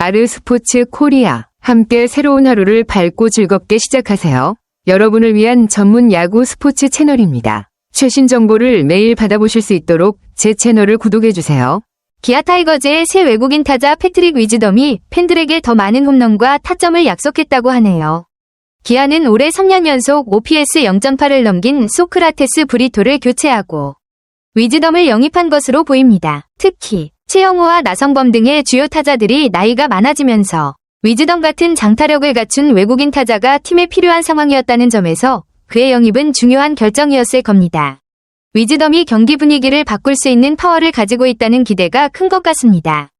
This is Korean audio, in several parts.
아르스포츠 코리아. 함께 새로운 하루를 밝고 즐겁게 시작하세요. 여러분을 위한 전문 야구 스포츠 채널입니다. 최신 정보를 매일 받아보실 수 있도록 제 채널을 구독해주세요. 기아 타이거즈의 새 외국인 타자 패트릭 위즈덤이 팬들에게 더 많은 홈런과 타점을 약속했다고 하네요. 기아는 올해 3년 연속 OPS 0.8을 넘긴 소크라테스 브리토를 교체하고 위즈덤을 영입한 것으로 보입니다. 특히 최영우와 나성범 등의 주요 타자들이 나이가 많아지면서 위즈덤 같은 장타력을 갖춘 외국인 타자가 팀에 필요한 상황이었다는 점에서 그의 영입은 중요한 결정이었을 겁니다. 위즈덤이 경기 분위기를 바꿀 수 있는 파워를 가지고 있다는 기대가 큰 것 같습니다.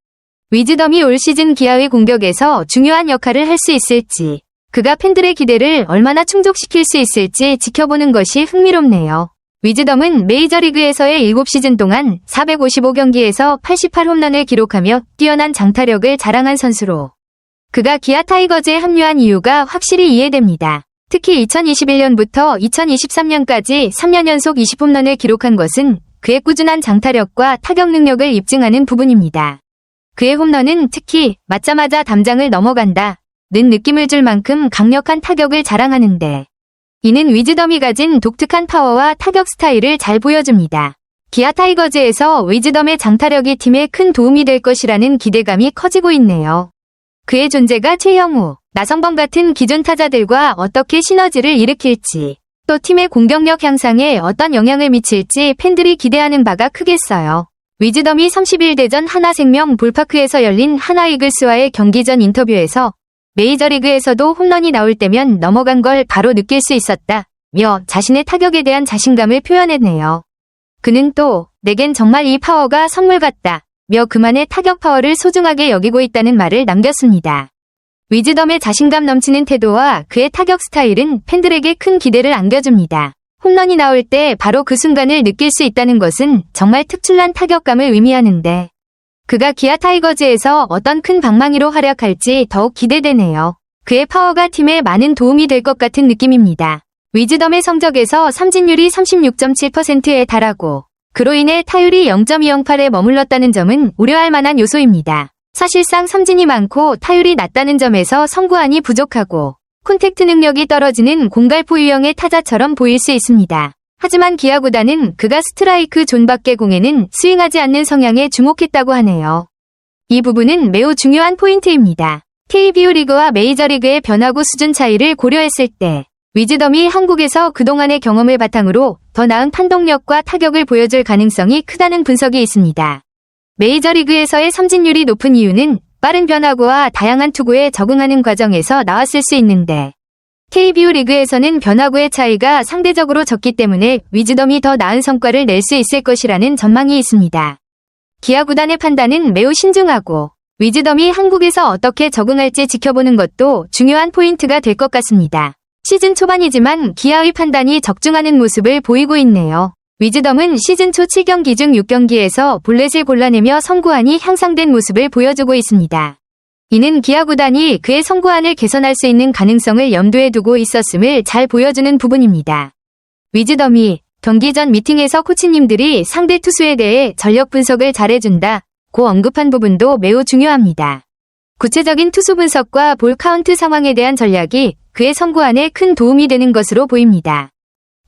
위즈덤이 올 시즌 기아의 공격에서 중요한 역할을 할 수 있을지, 그가 팬들의 기대를 얼마나 충족시킬 수 있을지 지켜보는 것이 흥미롭네요. 위즈덤은 메이저리그에서의 7시즌 동안 455경기에서 88홈런을 기록하며 뛰어난 장타력을 자랑한 선수로 그가 기아 타이거즈에 합류한 이유가 확실히 이해됩니다. 특히 2021년부터 2023년까지 3년 연속 20홈런을 기록한 것은 그의 꾸준한 장타력과 타격 능력을 입증하는 부분입니다. 그의 홈런은 특히 맞자마자 담장을 넘어간다 는 느낌을 줄 만큼 강력한 타격을 자랑하는데, 이는 위즈덤이 가진 독특한 파워와 타격 스타일을 잘 보여줍니다. 기아 타이거즈에서 위즈덤의 장타력이 팀에 큰 도움이 될 것이라는 기대감이 커지고 있네요. 그의 존재가 최영우, 나성범 같은 기존 타자들과 어떻게 시너지를 일으킬지, 또 팀의 공격력 향상에 어떤 영향을 미칠지 팬들이 기대하는 바가 크겠어요. 위즈덤이 30일 하나생명 볼파크에서 열린 하나 이글스와의 경기 전 인터뷰에서 메이저리그에서도 홈런이 나올 때면 넘어간 걸 바로 느낄 수 있었다며 자신의 타격에 대한 자신감을 표현했네요. 그는 또 내겐 정말 이 파워가 선물 같다며 그만의 타격 파워를 소중하게 여기고 있다는 말을 남겼습니다. 위즈덤의 자신감 넘치는 태도와 그의 타격 스타일은 팬들에게 큰 기대를 안겨줍니다. 홈런이 나올 때 바로 그 순간을 느낄 수 있다는 것은 정말 특출난 타격감을 의미하는데, 그가 기아 타이거즈에서 어떤 큰 방망이로 활약할지 더욱 기대되네요. 그의 파워가 팀에 많은 도움이 될 것 같은 느낌입니다. 위즈덤의 성적에서 삼진율이 36.7%에 달하고 그로 인해 타율이 0.208에 머물렀다는 점은 우려할 만한 요소입니다. 사실상 삼진이 많고 타율이 낮다는 점에서 성구안이 부족하고 콘택트 능력이 떨어지는 공갈포 유형의 타자처럼 보일 수 있습니다. 하지만 기아 구단은 그가 스트라이크 존 밖의 공에는 스윙하지 않는 성향에 주목했다고 하네요. 이 부분은 매우 중요한 포인트입니다. KBO 리그와 메이저리그의 변화구 수준 차이를 고려했을 때 위즈덤이 한국에서 그동안의 경험을 바탕으로 더 나은 판독력과 타격을 보여줄 가능성이 크다는 분석이 있습니다. 메이저리그에서의 삼진율이 높은 이유는 빠른 변화구와 다양한 투구에 적응하는 과정에서 나왔을 수 있는데, KBO 리그에서는 변화구의 차이가 상대적으로 적기 때문에 위즈덤이 더 나은 성과를 낼 수 있을 것이라는 전망이 있습니다. 기아 구단의 판단은 매우 신중하고 위즈덤이 한국에서 어떻게 적응할지 지켜보는 것도 중요한 포인트가 될 것 같습니다. 시즌 초반이지만 기아의 판단이 적중하는 모습을 보이고 있네요. 위즈덤은 시즌 초 7경기 중 6경기에서 볼넷을 골라내며 성구안이 향상된 모습을 보여주고 있습니다. 이는 기아 구단이 그의 성구안을 개선할 수 있는 가능성을 염두에 두고 있었음을 잘 보여주는 부분입니다. 위즈덤이 경기 전 미팅에서 코치님들이 상대 투수에 대해 전력 분석을 잘해준다고 언급한 부분도 매우 중요합니다. 구체적인 투수 분석과 볼 카운트 상황에 대한 전략이 그의 성구안에 큰 도움이 되는 것으로 보입니다.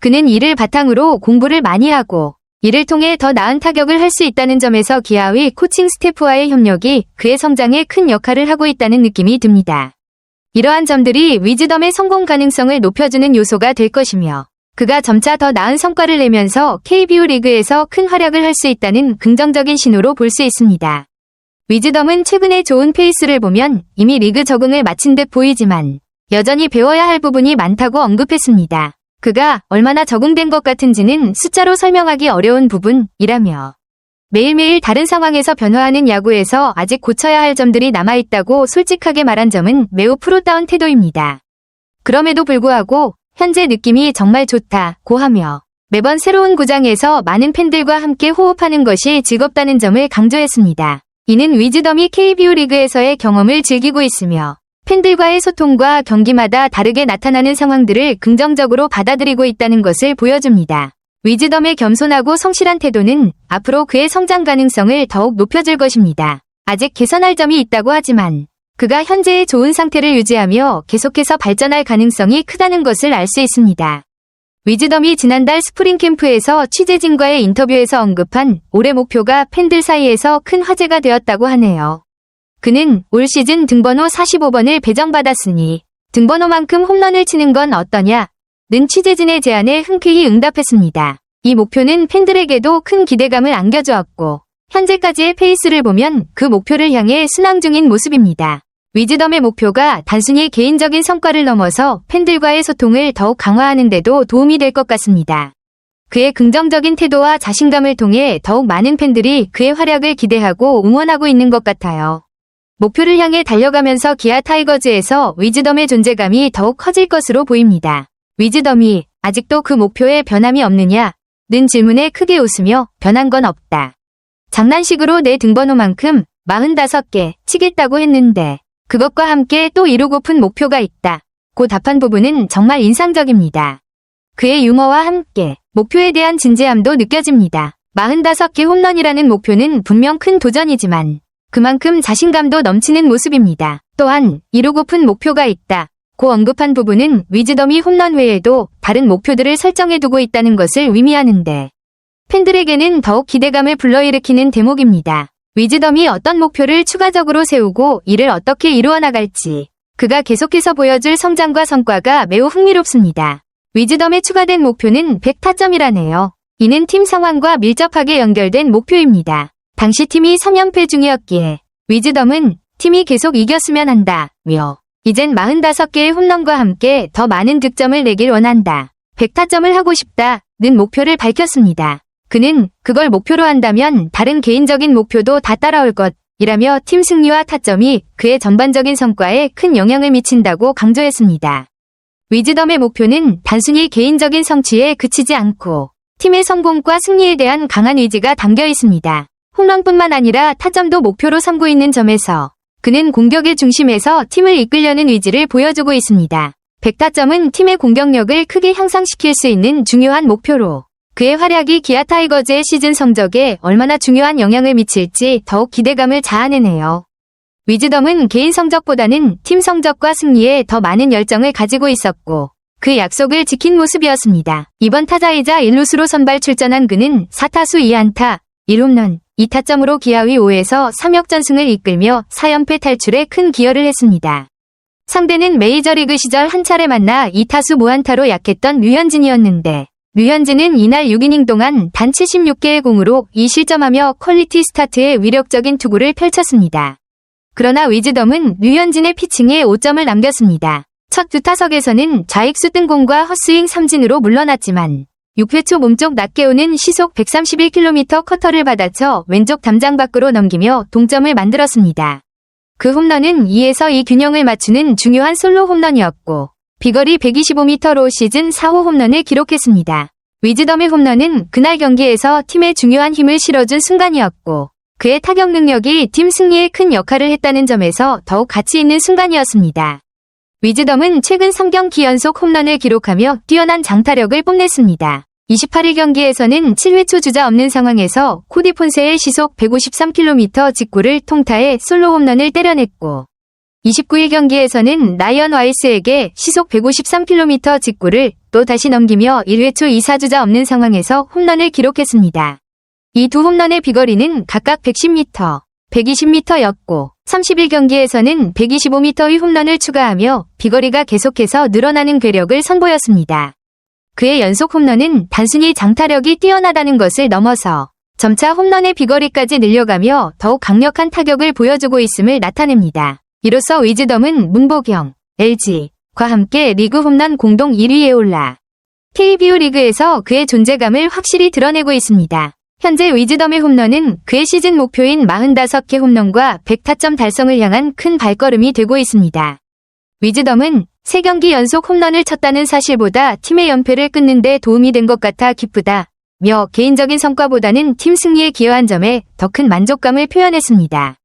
그는 이를 바탕으로 공부를 많이 하고 이를 통해 더 나은 타격을 할 수 있다는 점에서 기아의 코칭 스태프와의 협력이 그의 성장에 큰 역할을 하고 있다는 느낌이 듭니다. 이러한 점들이 위즈덤의 성공 가능성을 높여주는 요소가 될 것이며, 그가 점차 더 나은 성과를 내면서 KBO 리그에서 큰 활약을 할 수 있다는 긍정적인 신호로 볼 수 있습니다. 위즈덤은 최근에 좋은 페이스를 보면 이미 리그 적응을 마친 듯 보이지만 여전히 배워야 할 부분이 많다고 언급했습니다. 그가 얼마나 적응된 것 같은지는 숫자로 설명하기 어려운 부분이라며, 매일매일 다른 상황에서 변화하는 야구에서 아직 고쳐야 할 점들이 남아있다고 솔직하게 말한 점은 매우 프로다운 태도입니다. 그럼에도 불구하고 현재 느낌이 정말 좋다고 하며 매번 새로운 구장에서 많은 팬들과 함께 호흡하는 것이 즐겁다는 점을 강조했습니다. 이는 위즈덤이 KBO 리그에서의 경험을 즐기고 있으며 팬들과의 소통과 경기마다 다르게 나타나는 상황들을 긍정적으로 받아들이고 있다는 것을 보여줍니다. 위즈덤의 겸손하고 성실한 태도는 앞으로 그의 성장 가능성을 더욱 높여줄 것입니다. 아직 개선할 점이 있다고 하지만 그가 현재의 좋은 상태를 유지하며 계속해서 발전할 가능성이 크다는 것을 알 수 있습니다. 위즈덤이 지난달 스프링 캠프에서 취재진과의 인터뷰에서 언급한 올해 목표가 팬들 사이에서 큰 화제가 되었다고 하네요. 그는 올 시즌 등번호 45번을 배정받았으니 등번호만큼 홈런을 치는 건 어떠냐? 는 취재진의 제안에 흔쾌히 응답했습니다. 이 목표는 팬들에게도 큰 기대감을 안겨주었고 현재까지의 페이스를 보면 그 목표를 향해 순항 중인 모습입니다. 위즈덤의 목표가 단순히 개인적인 성과를 넘어서 팬들과의 소통을 더욱 강화하는 데도 도움이 될 것 같습니다. 그의 긍정적인 태도와 자신감을 통해 더욱 많은 팬들이 그의 활약을 기대하고 응원하고 있는 것 같아요. 목표를 향해 달려가면서 기아 타이거즈에서 위즈덤의 존재감이 더욱 커질 것으로 보입니다. 위즈덤이 아직도 그 목표에 변함이 없느냐? 는 질문에 크게 웃으며 변한 건 없다. 장난식으로 내 등번호만큼 45개 치겠다고 했는데 그것과 함께 또 이루고픈 목표가 있다. 고 답한 부분은 정말 인상적입니다. 그의 유머와 함께 목표에 대한 진지함도 느껴집니다. 45개 홈런이라는 목표는 분명 큰 도전이지만 그만큼 자신감도 넘치는 모습입니다. 또한 이루고픈 목표가 있다. 고 언급한 부분은 위즈덤이 홈런 외에도 다른 목표들을 설정해두고 있다는 것을 의미하는데 팬들에게는 더욱 기대감을 불러일으키는 대목입니다. 위즈덤이 어떤 목표를 추가적으로 세우고 이를 어떻게 이루어 나갈지 그가 계속해서 보여줄 성장과 성과가 매우 흥미롭습니다. 위즈덤의 추가된 목표는 100타점이라네요. 이는 팀 상황과 밀접하게 연결된 목표입니다. 당시 팀이 3연패 중이었기에 위즈덤은 팀이 계속 이겼으면 한다며 이젠 45개의 홈런과 함께 더 많은 득점을 내길 원한다. 100타점을 하고 싶다는 목표를 밝혔습니다. 그는 그걸 목표로 한다면 다른 개인적인 목표도 다 따라올 것이라며 팀 승리와 타점이 그의 전반적인 성과에 큰 영향을 미친다고 강조했습니다. 위즈덤의 목표는 단순히 개인적인 성취에 그치지 않고 팀의 성공과 승리에 대한 강한 의지가 담겨 있습니다. 홈런뿐만 아니라 타점도 목표로 삼고 있는 점에서 그는 공격의 중심에서 팀을 이끌려는 의지를 보여주고 있습니다. 100타점은 팀의 공격력을 크게 향상시킬 수 있는 중요한 목표로 그의 활약이 기아 타이거즈의 시즌 성적에 얼마나 중요한 영향을 미칠지 더욱 기대감을 자아내네요. 위즈덤은 개인 성적보다는 팀 성적과 승리에 더 많은 열정을 가지고 있었고 그 약속을 지킨 모습이었습니다. 이번 타자이자 1루수로 선발 출전한 그는 4타수 2안타, 1홈런, 2타점으로 기아의 5에서 3역전승을 이끌며 4연패 탈출에 큰 기여를 했습니다. 상대는 메이저리그 시절 한 차례 만나 2타수 무안타로 약했던 류현진이었는데 류현진은 이날 6이닝 동안 단 76개의 공으로 2실점하며 퀄리티 스타트의 위력적인 투구를 펼쳤습니다. 그러나 위즈덤은 류현진의 피칭에 5점을 남겼습니다. 첫 두 타석에서는 좌익수 뜬공과 헛스윙 삼진으로 물러났지만 6회 초 몸쪽 낮게 오는 시속 131km 커터를 받아쳐 왼쪽 담장 밖으로 넘기며 동점을 만들었습니다. 그 홈런은 2에서 2 균형을 맞추는 중요한 솔로 홈런이었고 비거리 125m로 시즌 4호 홈런을 기록했습니다. 위즈덤의 홈런은 그날 경기에서 팀에 중요한 힘을 실어준 순간이었고 그의 타격 능력이 팀 승리에 큰 역할을 했다는 점에서 더욱 가치 있는 순간이었습니다. 위즈덤은 최근 3경기 연속 홈런을 기록하며 뛰어난 장타력을 뽐냈습니다. 28일 경기에서는 7회 초 주자 없는 상황에서 코디 폰세의 시속 153km 직구를 통타해 솔로 홈런을 때려냈고 29일 경기에서는 라이언 와이스에게 시속 153km 직구를 또 다시 넘기며 1회 초 2사주자 없는 상황에서 홈런을 기록했습니다. 이 두 홈런의 비거리는 각각 110m, 120m였고 30일 경기에서는 125m의 홈런을 추가하며 비거리가 계속해서 늘어나는 괴력을 선보였습니다. 그의 연속 홈런은 단순히 장타력이 뛰어나다는 것을 넘어서 점차 홈런의 비거리까지 늘려가며 더욱 강력한 타격을 보여주고 있음을 나타냅니다. 이로써 위즈덤은 문보경, LG과 함께 리그 홈런 공동 1위에 올라 KBO 리그에서 그의 존재감을 확실히 드러내고 있습니다. 현재 위즈덤의 홈런은 그의 시즌 목표인 45개 홈런과 100타점 달성을 향한 큰 발걸음이 되고 있습니다. 위즈덤은 3경기 연속 홈런을 쳤다는 사실보다 팀의 연패를 끊는 데 도움이 된 것 같아 기쁘다며 개인적인 성과보다는 팀 승리에 기여한 점에 더 큰 만족감을 표현했습니다.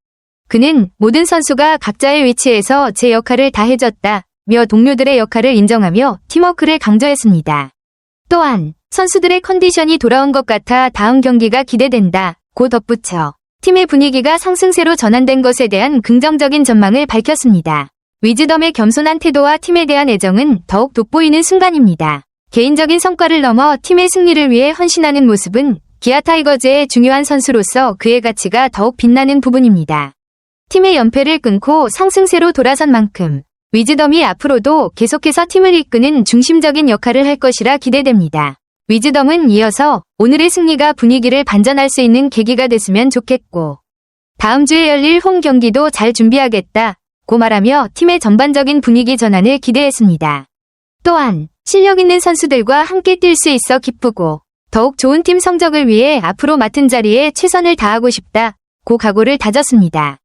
그는 모든 선수가 각자의 위치에서 제 역할을 다 해줬다며 동료들의 역할을 인정하며 팀워크를 강조했습니다. 또한 선수들의 컨디션이 돌아온 것 같아 다음 경기가 기대된다 고 덧붙여 팀의 분위기가 상승세로 전환된 것에 대한 긍정적인 전망을 밝혔습니다. 위즈덤의 겸손한 태도와 팀에 대한 애정은 더욱 돋보이는 순간입니다. 개인적인 성과를 넘어 팀의 승리를 위해 헌신하는 모습은 기아 타이거즈의 중요한 선수로서 그의 가치가 더욱 빛나는 부분입니다. 팀의 연패를 끊고 상승세로 돌아선 만큼 위즈덤이 앞으로도 계속해서 팀을 이끄는 중심적인 역할을 할 것이라 기대됩니다. 위즈덤은 이어서 오늘의 승리가 분위기를 반전할 수 있는 계기가 됐으면 좋겠고 다음 주에 열릴 홈 경기도 잘 준비하겠다고 말하며 팀의 전반적인 분위기 전환을 기대했습니다. 또한 실력 있는 선수들과 함께 뛸 수 있어 기쁘고 더욱 좋은 팀 성적을 위해 앞으로 맡은 자리에 최선을 다하고 싶다고 각오를 다졌습니다.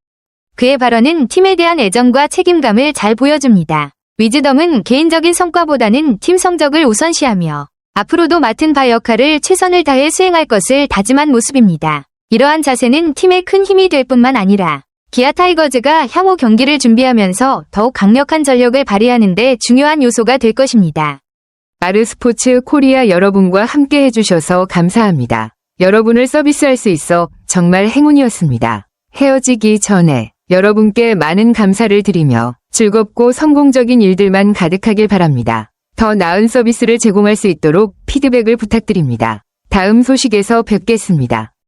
그의 발언은 팀에 대한 애정과 책임감을 잘 보여줍니다. 위즈덤은 개인적인 성과보다는 팀 성적을 우선시하며 앞으로도 맡은 바 역할을 최선을 다해 수행할 것을 다짐한 모습입니다. 이러한 자세는 팀에 큰 힘이 될 뿐만 아니라 기아 타이거즈가 향후 경기를 준비하면서 더욱 강력한 전력을 발휘하는 데 중요한 요소가 될 것입니다. 아르스포츠 코리아 여러분과 함께 해주셔서 감사합니다. 여러분을 서비스할 수 있어 정말 행운이었습니다. 헤어지기 전에 여러분께 많은 감사를 드리며 즐겁고 성공적인 일들만 가득하길 바랍니다. 더 나은 서비스를 제공할 수 있도록 피드백을 부탁드립니다. 다음 소식에서 뵙겠습니다.